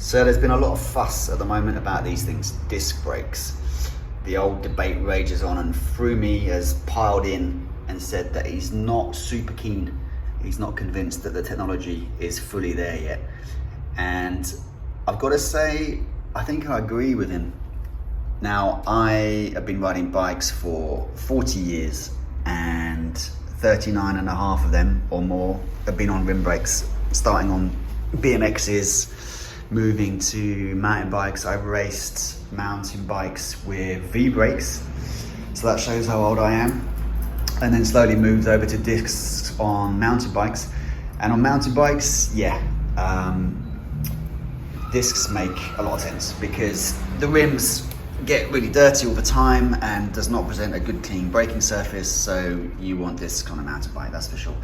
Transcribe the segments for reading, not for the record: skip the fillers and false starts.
So there's been a lot of fuss at the moment about these things, disc brakes. The old debate rages on, and Froome has piled in and said that he's not super keen. He's not convinced that the technology is fully there yet. And I've got to say, I think I agree with him. Now, I have been riding bikes for 40 years and 39 and a half of them or more have been on rim brakes, starting on BMXs, moving to mountain bikes. I've raced mountain bikes with V brakes, so that shows how old I am. And then slowly moved over to discs on mountain bikes. And on mountain bikes, discs make a lot of sense because the rims get really dirty all the time and does not present a good clean braking surface, so you want discs on a mountain bike, that's for sure.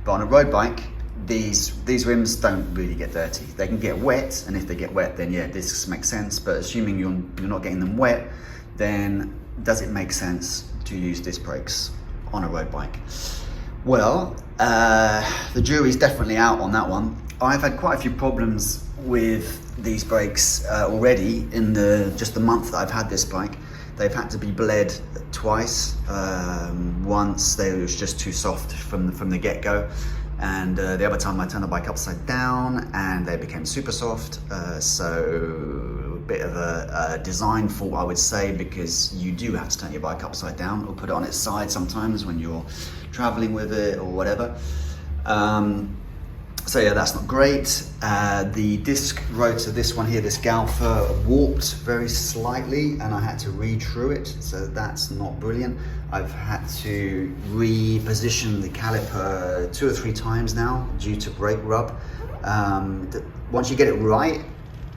But on a road bike, these rims don't really get dirty. They can get wet, and if they get wet, then yeah, discs make sense. But assuming you're not getting them wet, then does it make sense to use disc brakes on a road bike? Well, the jury's definitely out on that one. I've had quite a few problems with these brakes already in just the month that I've had this bike. They've had to be bled twice. Once they was just too soft from the get-go, and the other time I turned the bike upside down and they became super soft. So a bit of a design fault, I would say, because you do have to turn your bike upside down or put it on its side sometimes when you're traveling with it or whatever. So yeah, that's not great. The disc rotor, this one here, this Galfer, warped very slightly and I had to re-true it, so that's not brilliant. I've had to reposition the caliper 2 or 3 times now due to brake rub. Once you get it right,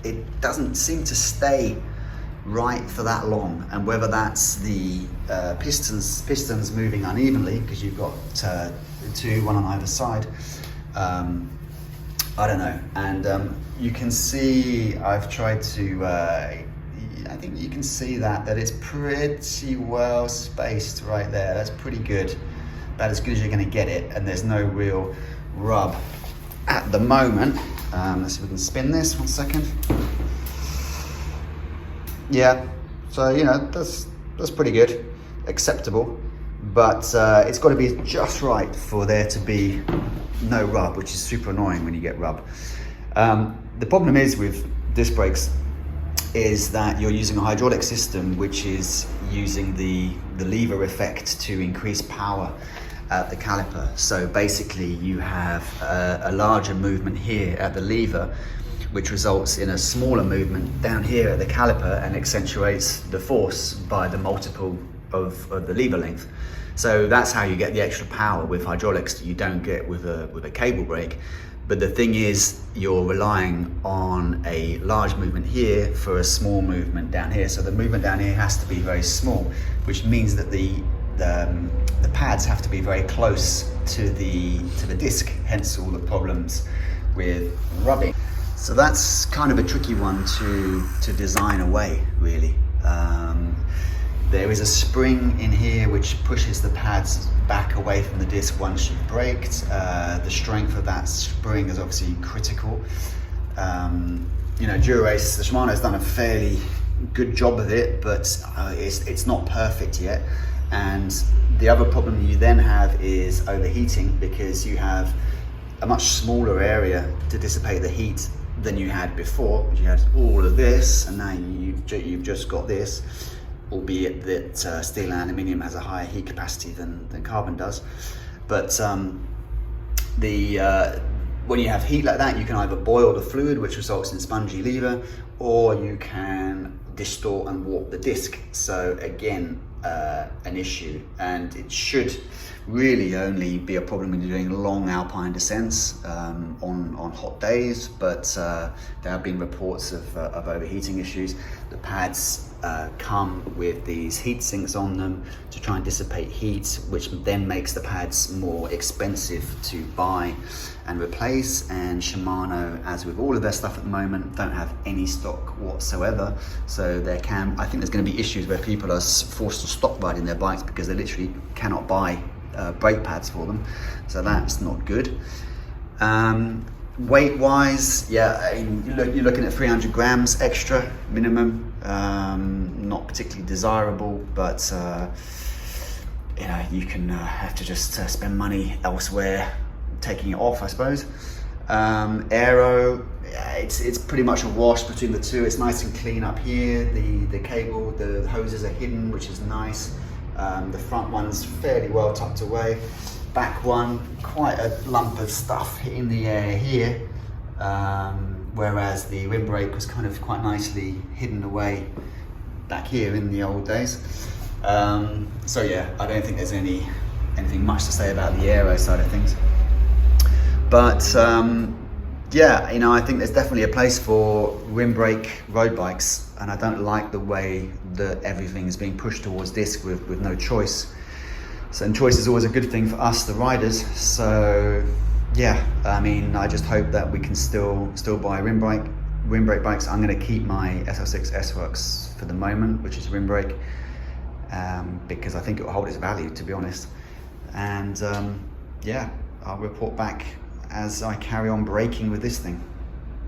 it doesn't seem to stay right for that long, and whether that's the pistons moving unevenly because you've got one on either side, I don't know. And you can see I've tried to I think you can see that it's pretty well spaced right there. That's pretty good, about as good as you're going to get it, and there's no real rub at the moment. Let's see if we can spin this 1 second. Yeah, so you know, that's pretty good, acceptable, but it's got to be just right for there to be no rub, which is super annoying when you get rub. The problem is with disc brakes is that you're using a hydraulic system which is using the lever effect to increase power at the caliper. So basically you have a larger movement here at the lever, which results in a smaller movement down here at the caliper and accentuates the force by the multiple of the lever length. So that's how you get the extra power with hydraulics that you don't get with a cable brake. But the thing is, you're relying on a large movement here for a small movement down here. So the movement down here has to be very small, which means that the pads have to be very close to the disc, hence all the problems with rubbing. So that's kind of a tricky one to design away, really. There is a spring in here which pushes the pads back away from the disc once you've braked. The strength of that spring is obviously critical. You know, Dura-Ace, the Shimano's done a fairly good job of it, but it's not perfect yet. And the other problem you then have is overheating, because you have a much smaller area to dissipate the heat than you had before. You had all of this, and now you've just got this. Albeit that steel and aluminium has a higher heat capacity than carbon does. But when you have heat like that, you can either boil the fluid, which results in spongy lever, or you can distort and warp the disc. So again, an issue, and it should really only be a problem when you're doing long alpine descents on hot days, but there have been reports of overheating issues. The pads come with these heat sinks on them to try and dissipate heat, which then makes the pads more expensive to buy and replace. And Shimano, as with all of their stuff at the moment, don't have any stock whatsoever. So I think there's going to be issues where people are forced to stop riding their bikes because they literally cannot buy brake pads for them. So that's not good. Weight wise, yeah, I mean, you're looking at 300 grams extra minimum. Not particularly desirable, but you know, you can have to just spend money elsewhere taking it off, I suppose. Aero, yeah, it's pretty much a wash between the two. It's nice and clean up here. The cable, the hoses are hidden, which is nice. The front one's fairly well tucked away. Back one, quite a lump of stuff hitting the air here, whereas the windbreak was kind of quite nicely hidden away back here in the old days. So yeah, I don't think there's anything much to say about the aero side of things. But yeah, you know, I think there's definitely a place for windbreak road bikes, and I don't like the way that everything is being pushed towards disc with no choice. So, and choice is always a good thing for us, the riders. So yeah, I mean, I just hope that we can still buy windbreak bikes. I'm going to keep my SL6 S-Works for the moment, which is windbreak, because I think it will hold its value, to be honest. And yeah, I'll report back as I carry on braking with this thing.